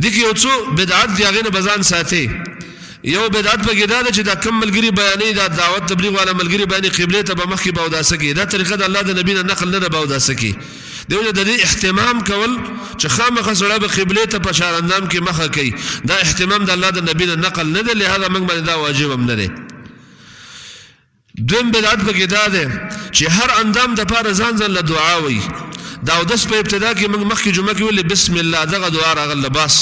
دغه یو څو بدعت دی هغه نه بزان ساتي یو بدعت پکې دا چې دا کم ملګری بیانې دا دعوت تبلیغ والا ملګری بیانې قبله ته به مخکې باوداسه کې دا طریقه د الله د نبی نه نقل نه باوداسه کې دیو د دې اهتمام کول چې خامخا سره به قبله ته په شار اندام کې مخه کوي دا اهتمام د الله د نبی نه نقل نه دی لهدا موږ باندې دا واجب هم نه دی دویم بدعت پکې دا ده چې هر اندام د پاره ځان له دعا وي دا د په ابتدا کې موږ مخکې جمعه کې ویل بسم الله دغه دعا راغله بس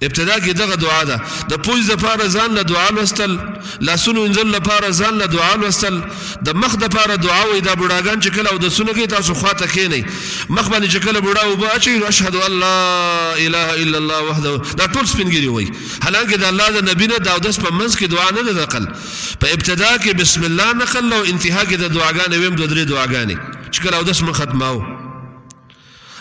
ابتدا کې دغه دعا ده د پوز د پاره ځان له دعا لوستل لاسونو انزل لپاره ځان له دعا لوستل د مخ د پاره دعا وي دا بډاګان چې کله او د سونه کې تاسو خواته کېنی مخ باندې چې کله بډا او باچي اشهد ان لا اله الا الله وحده دا ټول سپینګری وي حالانکه د الله د نبی نه دا د په منځ کې دعا نه ده نقل په ابتدا کې بسم الله نقل او انتها کې د دعاګانې ويم د درې دعاګانې چې کله او د سم ختماو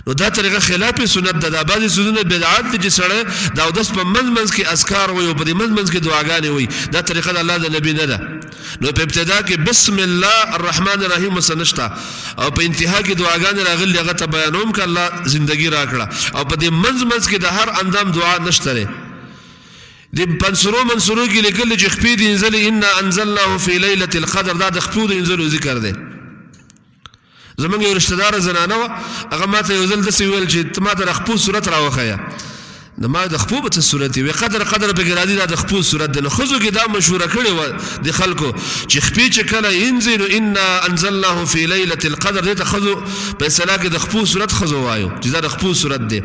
نو دا طریقه خلاف سنت ده بعضی سنت بدعات دي چې سره دا د په منځ کې اذکار وي او په منځ کې دعاګانې وي دا طریقه د الله د نبی نه ده نو په ابتدا کې بسم الله الرحمن الرحیم وسنشتا او په انتها کې دعاګانې راغلي هغه ته بیانوم ک الله ژوندۍ راکړه او په دې منځ کې د هر اندام دعا نشته دې منصورو کې لیکل چې خپې دي انزل ان انزلناه فی ليله القدر دا د خپې دي انزل ذکر ده زمونږ یو رشتہ دار زنانه و هغه ماته یو ځل داسې ویل چې ته ماته د خپو صورت راوښیه د ما د خپو به څه صورت وي قدر پکې راځي دا د خپو صورت دی نو ښځو کې دا مشوره کړې وه د خلکو چې خپې چې کله یینځي نو انا انزلناه فی لیلة القدر دې ته ښځو په اصطلاح کې د خپو صورت ښځو وایو چې دا د خپو صورت دی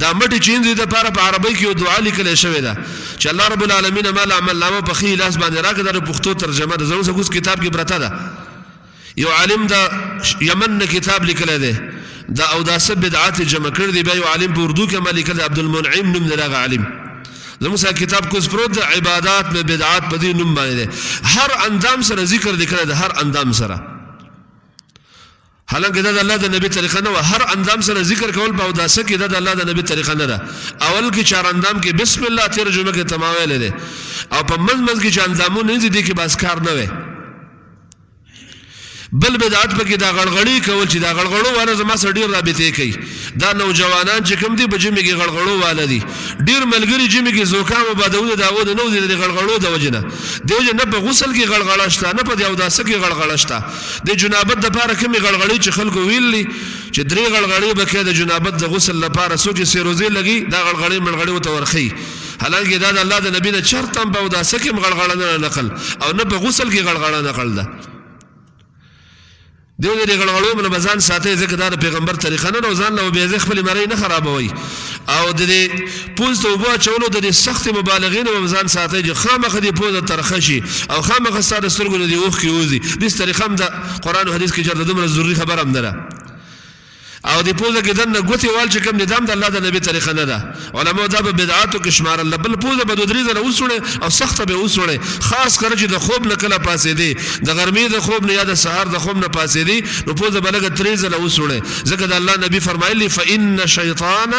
دا مټې چې یینځي دپاره په عربۍ کې یو دعا لیکلی شوې ده چې الله رب العالمین ما له عملنامه په ښي لاس باندې راکړه دا د پښتو ترجمه ده زموږ اوس کتاب کې پرته ده یو عالم دا یمن کتاب لیکلی دی دا او دا سب بدعات جمع کړ دی بیا یو عالم په اردو کې ملک عبدالمنعم نوم دی هغه عالم زموږ سره کتاب کوز پروت د عبادات به بدعات په دې نوم باندې هر اندام سره ذکر دی کړی د هر اندام سره حالانکه دا د الله د نبی طریقه نه و هر اندام سره ذکر کول په اوداسه کې دا د الله د نبی طریقه نه ده اول کې چار اندام کې بسم الله ترجمه کې تماویل دي او په منځ کې چې اندامونه دي کې بس کار نه وي بل بدعت پکې دا غړغړی کول چې دا غړغړو وانه زما سره ډیر رابطه کوي دا نوجوانان چې کوم دي په جمع کې غړغړو والا دي ډیر ملګری جمع کې زوکام وبادونه دا ود نو دي غړغړو د وجنه دیو نه په غسل کې غړغړا شته نه په یو داسه کې غړغړا شته د جنابت د لپاره کوم غړغړی چې خلکو ویلي چې درې غړغړی بکې د جنابت د غسل لپاره سوچ سیروزي لګي دا غړغړی منغړی وتورخي حالانکه دا د الله د نبی نه چرته په داسه کې غړغړا نه نقل او نه په غسل کې غړغړا نقل ده دیو دې غړغړو من بزان ساتي ځکه دا پیغمبر طریقه نه ځان له به خپل مری نه خرابوي او دې پوز ته وبا چولو د سخت مبالغین او بزان ساتي چې خامخ دې پوز ترخشي او خامخ ستاره سترګو دې وښ کی وځي دې طریقه هم د قران او حدیث کې جرد دومره ضروری خبر هم نه او دی پوزه کې دنه غوتی وال چې کوم نظام د الله د نبی طریقه نه ده علماء دا به بدعاتو کې شمار الله بل پوزه به د درې زله وسوړي او سخت به وسوړي خاص کر چې د خوب نه کله پاسې دي د ګرمۍ د خوب نه یا د سحر د خوب نه پاسې دي نو پوزه بلګه درې زله وسوړي ځکه د الله نبی فرمایلی فإن شیطان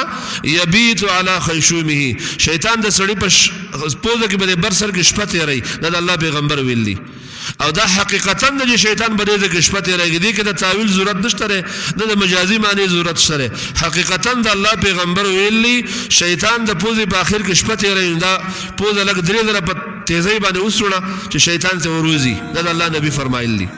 یبیت علی خیشومه شیطان د سړی په پوزه کې به بر سر کې شپه تیری د الله پیغمبر ویلی او دا حقیقتا د شیطان بریزه کې شپه تیریږي دي کې د تعویل ضرورت نشته د مجازي معنی ضرورت شته حقیقتا د الله پیغمبر ویلي شیطان د پوزې په اخر کې شپه تیریږي دا پوزه لګ درې زره په تیزی باندې وسوړه چې شیطان ته وروزي دا د الله نبی فرمایلی